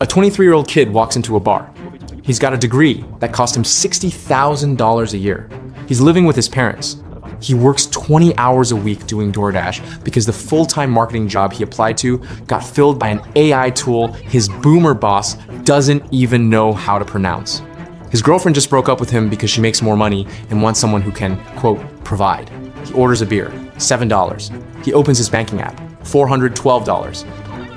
A 23-year-old kid walks into a bar. He's got a degree that cost him $60,000 a year. He's living with his parents. He works 20 hours a week doing DoorDash because the full-time marketing job he applied to got filled by an AI tool his boomer boss doesn't even know how to pronounce. His girlfriend just broke up with him because she makes more money and wants someone who can, quote, provide. He orders a beer, $7. He opens his banking app, $412.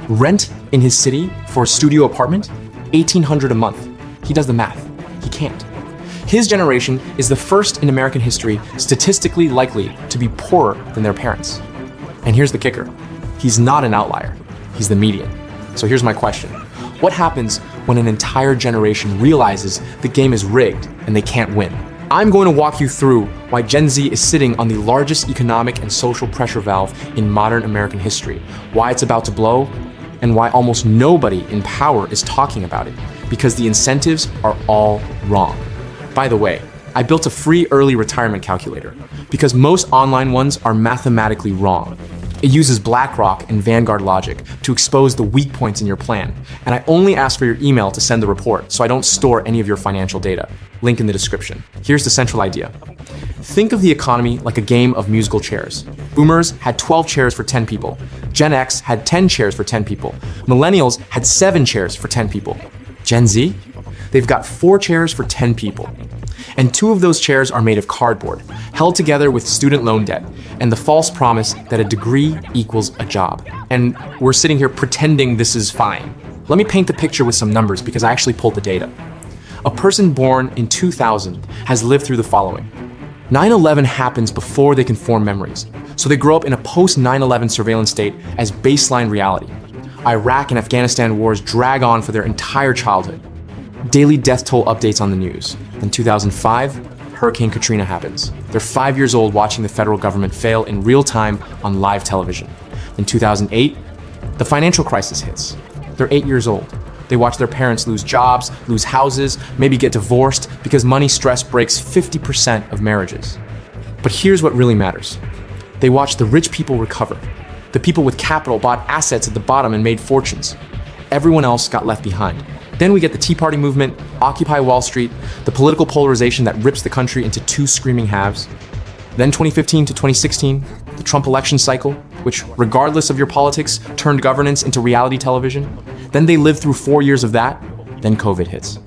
Rent in his city for a studio apartment, $1,800 a month. He does the math. He can't. His generation is the first in American history statistically likely to be poorer than their parents. And here's the kicker. He's not an outlier. He's the median. So here's my question. What happens when an entire generation realizes the game is rigged and they can't win? I'm going to walk you through why Gen Z is sitting on the largest economic and social pressure valve in modern American history, why it's about to blow, and why almost nobody in power is talking about it, because the incentives are all wrong. By the way, I built a free early retirement calculator because most online ones are mathematically wrong. It uses BlackRock and Vanguard logic to expose the weak points in your plan, and I only ask for your email to send the report, so I don't store any of your financial data. Link in the description. Here's the central idea. Think of the economy like a game of musical chairs. Boomers had 12 chairs for 10 people. Gen X had 10 chairs for 10 people. Millennials had 7 chairs for 10 people. Gen Z? They've got 4 chairs for 10 people. And 2 of those chairs are made of cardboard, held together with student loan debt and the false promise that a degree equals a job. And we're sitting here pretending this is fine. Let me paint the picture with some numbers because I actually pulled the data. A person born in 2000 has lived through the following. 9/11 happens before they can form memories, so they grow up in a post-9/11 surveillance state as baseline reality. Iraq and Afghanistan wars drag on for their entire childhood. Daily death toll updates on the news. In 2005, Hurricane Katrina happens. They're 5 years old watching the federal government fail in real time on live television. In 2008, the financial crisis hits. They're 8 years old. They watch their parents lose jobs, lose houses, maybe get divorced because money stress breaks 50% of marriages. But here's what really matters. They watch the rich people recover. The people with capital bought assets at the bottom and made fortunes. Everyone else got left behind. Then we get the Tea Party movement, Occupy Wall Street, the political polarization that rips the country into 2 screaming halves. Then 2015 to 2016, the Trump election cycle, which, regardless of your politics, turned governance into reality television. Then they live through 4 years of that. Then COVID hits.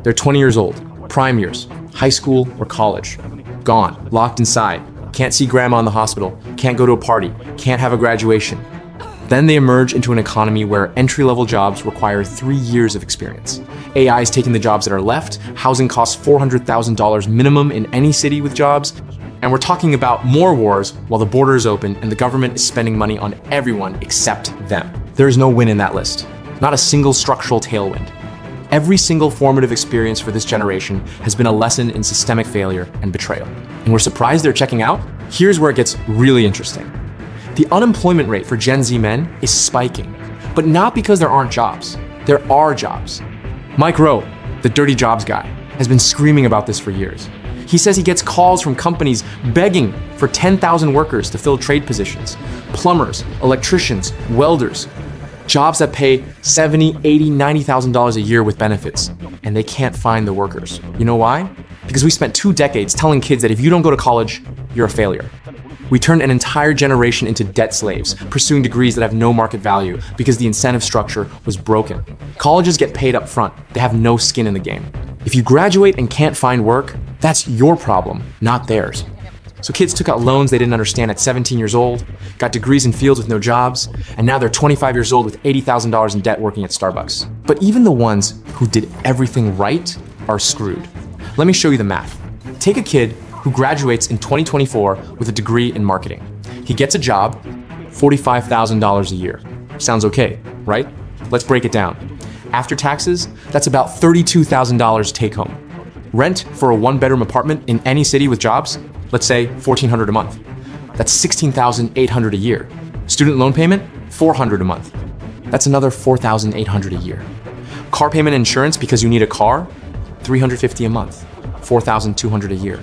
They're 20 years old, prime years, high school or college. Gone, locked inside, can't see grandma in the hospital, can't go to a party, can't have a graduation. Then they emerge into an economy where entry-level jobs require 3 years of experience. AI is taking the jobs that are left, housing costs $400,000 minimum in any city with jobs, and we're talking about more wars while the border is open and the government is spending money on everyone except them. There is no win in that list, not a single structural tailwind. Every single formative experience for this generation has been a lesson in systemic failure and betrayal. And we're surprised they're checking out? Here's where it gets really interesting. The unemployment rate for Gen Z men is spiking, but not because there aren't jobs. There are jobs. Mike Rowe, the dirty jobs guy, has been screaming about this for years. He says he gets calls from companies begging for 10,000 workers to fill trade positions. Plumbers, electricians, welders. Jobs that pay $70,000, $80,000, $90,000 a year with benefits. And they can't find the workers. You know why? Because we spent 2 decades telling kids that if you don't go to college, you're a failure. We turned an entire generation into debt slaves, pursuing degrees that have no market value because the incentive structure was broken. Colleges get paid up front. They have no skin in the game. If you graduate and can't find work, that's your problem, not theirs. So kids took out loans they didn't understand at 17 years old, got degrees in fields with no jobs, and now they're 25 years old with $80,000 in debt working at Starbucks. But even the ones who did everything right are screwed. Let me show you the math. Take a kid who graduates in 2024 with a degree in marketing. He gets a job, $45,000 a year. Sounds okay, right? Let's break it down. After taxes, that's about $32,000 take home. Rent for a 1-bedroom apartment in any city with jobs, let's say $1,400 a month. That's $16,800 a year. Student loan payment, $400 a month. That's another $4,800 a year. Car payment and insurance because you need a car, $350 a month, $4,200 a year.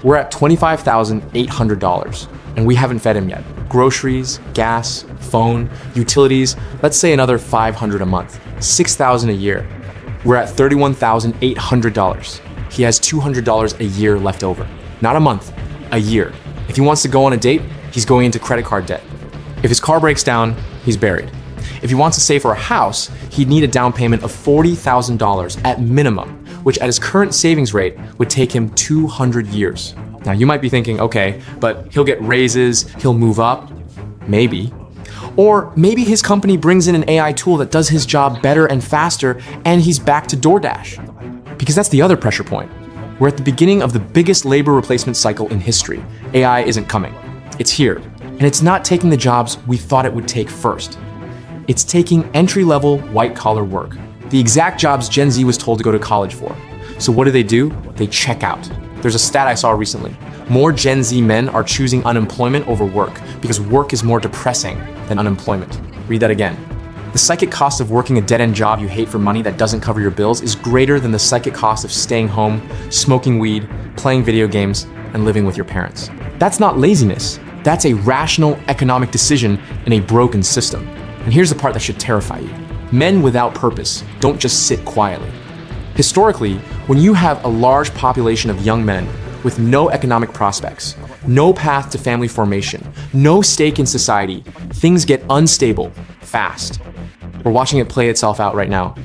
We're at $25,800, and we haven't fed him yet. Groceries, gas, phone, utilities, let's say another $500 a month. $6,000 a year. We're at $31,800. He has $200 a year left over. Not a month, a year. If he wants to go on a date, he's going into credit card debt. If his car breaks down, he's buried. If he wants to save for a house, he'd need a down payment of $40,000 at minimum, which at his current savings rate would take him 200 years. Now you might be thinking, okay, but he'll get raises, he'll move up. Maybe. Or maybe his company brings in an AI tool that does his job better and faster, and he's back to DoorDash. Because that's the other pressure point. We're at the beginning of the biggest labor replacement cycle in history. AI isn't coming. It's here. And it's not taking the jobs we thought it would take first. It's taking entry-level, white-collar work. The exact jobs Gen Z was told to go to college for. So what do? They check out. There's a stat I saw recently. More Gen Z men are choosing unemployment over work because work is more depressing than unemployment. Read that again. The psychic cost of working a dead-end job you hate for money that doesn't cover your bills is greater than the psychic cost of staying home, smoking weed, playing video games, and living with your parents. That's not laziness. That's a rational economic decision in a broken system. And here's the part that should terrify you. Men without purpose don't just sit quietly. Historically, when you have a large population of young men with no economic prospects, no path to family formation, no stake in society, things get unstable fast. We're watching it play itself out right now.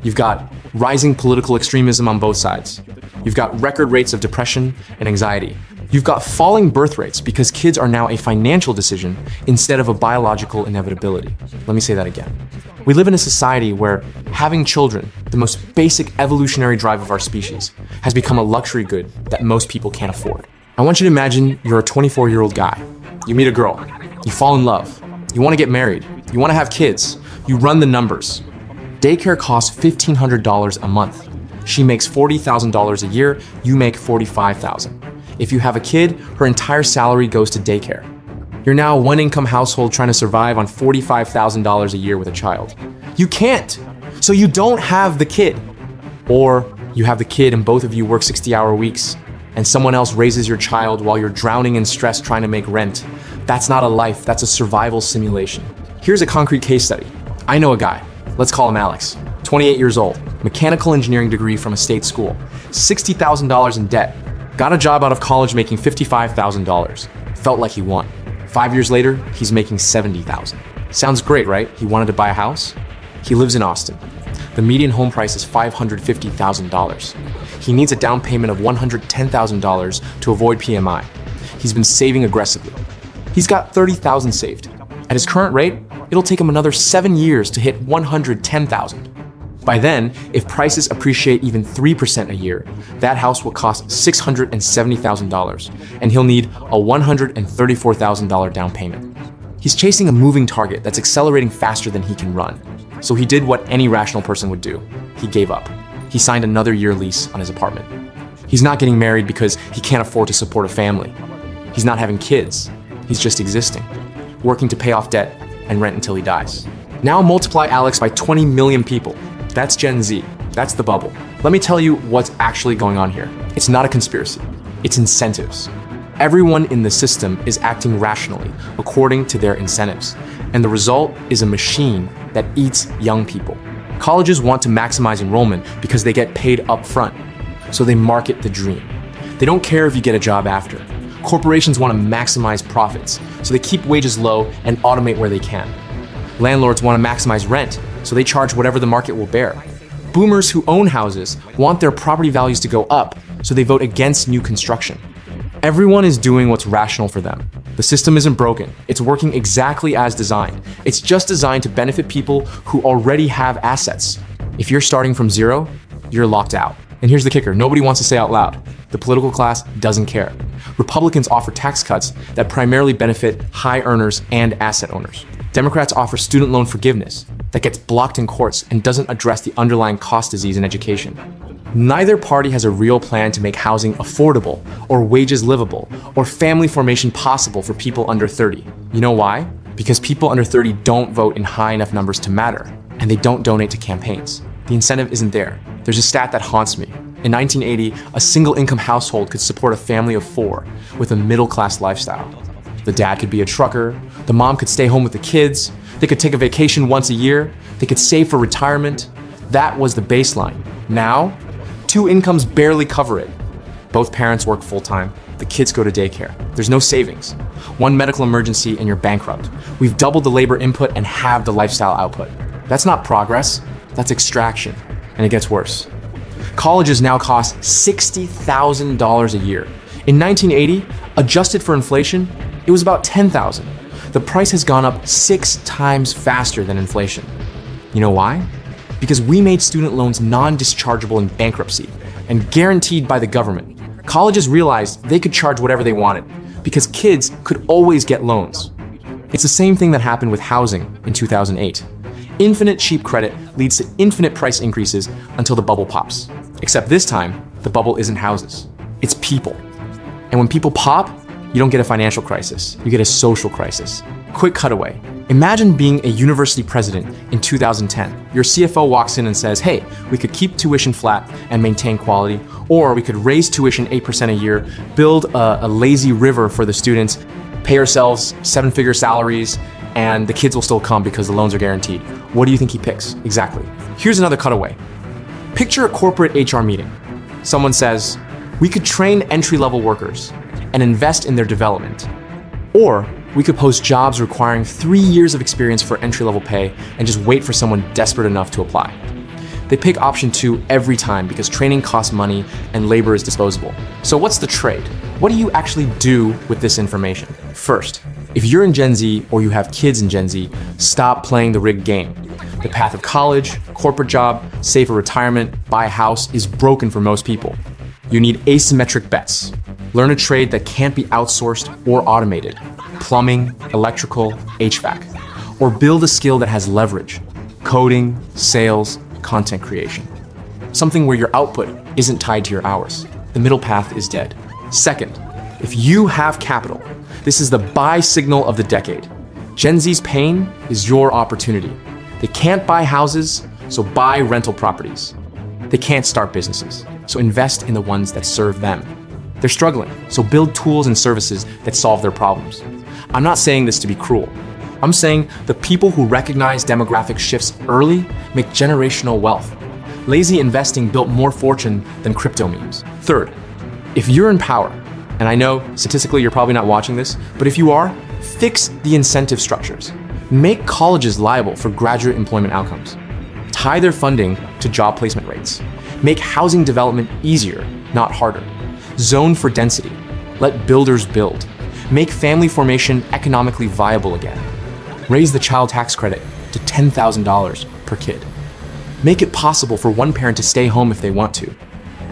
You've got rising political extremism on both sides. You've got record rates of depression and anxiety. You've got falling birth rates because kids are now a financial decision instead of a biological inevitability. Let me say that again. We live in a society where having children, the most basic evolutionary drive of our species, has become a luxury good that most people can't afford. I want you to imagine you're a 24-year-old guy. You meet a girl. You fall in love. You want to get married. You want to have kids. You run the numbers. Daycare costs $1,500 a month. She makes $40,000 a year. You make $45,000. If you have a kid, her entire salary goes to daycare. You're now a one-income household trying to survive on $45,000 a year with a child. You can't, so you don't have the kid. Or you have the kid and both of you work 60-hour weeks, and someone else raises your child while you're drowning in stress trying to make rent. That's not a life, that's a survival simulation. Here's a concrete case study. I know a guy, let's call him Alex, 28 years old, mechanical engineering degree from a state school, $60,000 in debt, got a job out of college making $55,000, felt like he won. 5 years later, he's making $70,000. Sounds great, right? He wanted to buy a house? He lives in Austin. The median home price is $550,000. He needs a down payment of $110,000 to avoid PMI. He's been saving aggressively. He's got $30,000 saved. At his current rate, it'll take him another 7 years to hit $110,000. By then, if prices appreciate even 3% a year, that house will cost $670,000, and he'll need a $134,000 down payment. He's chasing a moving target that's accelerating faster than he can run. So he did what any rational person would do. He gave up. He signed another year lease on his apartment. He's not getting married because he can't afford to support a family. He's not having kids. He's just existing, working to pay off debt and rent until he dies. Now multiply Alex by 20 million people. That's Gen Z. That's the bubble. Let me tell you what's actually going on here. It's not a conspiracy. It's incentives. Everyone in the system is acting rationally according to their incentives, and the result is a machine that eats young people. Colleges want to maximize enrollment because they get paid up front, so they market the dream. They don't care if you get a job after. Corporations want to maximize profits, so they keep wages low and automate where they can. Landlords want to maximize rent, so they charge whatever the market will bear. Boomers who own houses want their property values to go up, so they vote against new construction. Everyone is doing what's rational for them. The system isn't broken. It's working exactly as designed. It's just designed to benefit people who already have assets. If you're starting from zero, you're locked out. And here's the kicker, nobody wants to say out loud. The political class doesn't care. Republicans offer tax cuts that primarily benefit high earners and asset owners. Democrats offer student loan forgiveness that gets blocked in courts and doesn't address the underlying cost disease in education. Neither party has a real plan to make housing affordable, or wages livable, or family formation possible for people under 30. You know why? Because people under 30 don't vote in high enough numbers to matter, and they don't donate to campaigns. The incentive isn't there. There's a stat that haunts me. In 1980, a single-income household could support a family of 4 with a middle-class lifestyle. The dad could be a trucker, the mom could stay home with the kids, They could take a vacation once a year. They could save for retirement. That was the baseline. Now, two incomes barely cover it. Both parents work full-time. The kids go to daycare. There's no savings. One medical emergency and you're bankrupt. We've doubled the labor input and halved the lifestyle output. That's not progress, that's extraction. And it gets worse. Colleges now cost $60,000 a year. In 1980, adjusted for inflation, it was about $10,000. The price has gone up 6 times faster than inflation. You know why? Because we made student loans non-dischargeable in bankruptcy and guaranteed by the government. Colleges realized they could charge whatever they wanted because kids could always get loans. It's the same thing that happened with housing in 2008. Infinite cheap credit leads to infinite price increases until the bubble pops. Except this time, the bubble isn't houses, it's people. And when people pop, you don't get a financial crisis, you get a social crisis. Quick cutaway. Imagine being a university president in 2010. Your CFO walks in and says, hey, we could keep tuition flat and maintain quality, or we could raise tuition 8% a year, build a lazy river for the students, pay ourselves 7-figure salaries, and the kids will still come because the loans are guaranteed. What do you think he picks? Exactly. Here's another cutaway. Picture a corporate HR meeting. Someone says, we could train entry-level workers and invest in their development. Or we could post jobs requiring 3 years of experience for entry-level pay and just wait for someone desperate enough to apply. They pick option 2 every time because training costs money and labor is disposable. So what's the trade? What do you actually do with this information? First, if you're in Gen Z or you have kids in Gen Z, stop playing the rigged game. The path of college, corporate job, safer retirement, buy a house is broken for most people. You need asymmetric bets. Learn a trade that can't be outsourced or automated. Plumbing, electrical, HVAC. Or build a skill that has leverage. Coding, sales, content creation. Something where your output isn't tied to your hours. The middle path is dead. Second, if you have capital, this is the buy signal of the decade. Gen Z's pain is your opportunity. They can't buy houses, so buy rental properties. They can't start businesses, so invest in the ones that serve them. They're struggling, so build tools and services that solve their problems. I'm not saying this to be cruel. I'm saying the people who recognize demographic shifts early make generational wealth. Lazy investing built more fortune than crypto memes. Third, if you're in power, and I know statistically you're probably not watching this, but if you are, fix the incentive structures. Make colleges liable for graduate employment outcomes. Tie their funding to job placement rates. Make housing development easier, not harder. Zone for density. Let builders build. Make family formation economically viable again. Raise the child tax credit to $10,000 per kid. Make it possible for one parent to stay home if they want to.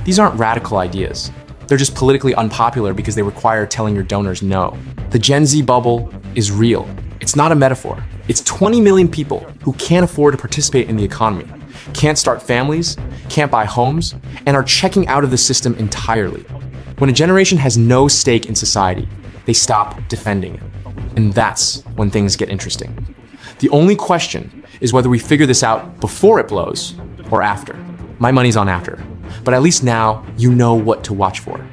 These aren't radical ideas. They're just politically unpopular because they require telling your donors no. The Gen Z bubble is real. It's not a metaphor. It's 20 million people who can't afford to participate in the economy, can't start families, can't buy homes, and are checking out of the system entirely. When a generation has no stake in society, they stop defending it. And that's when things get interesting. The only question is whether we figure this out before it blows or after. My money's on after. But at least now you know what to watch for.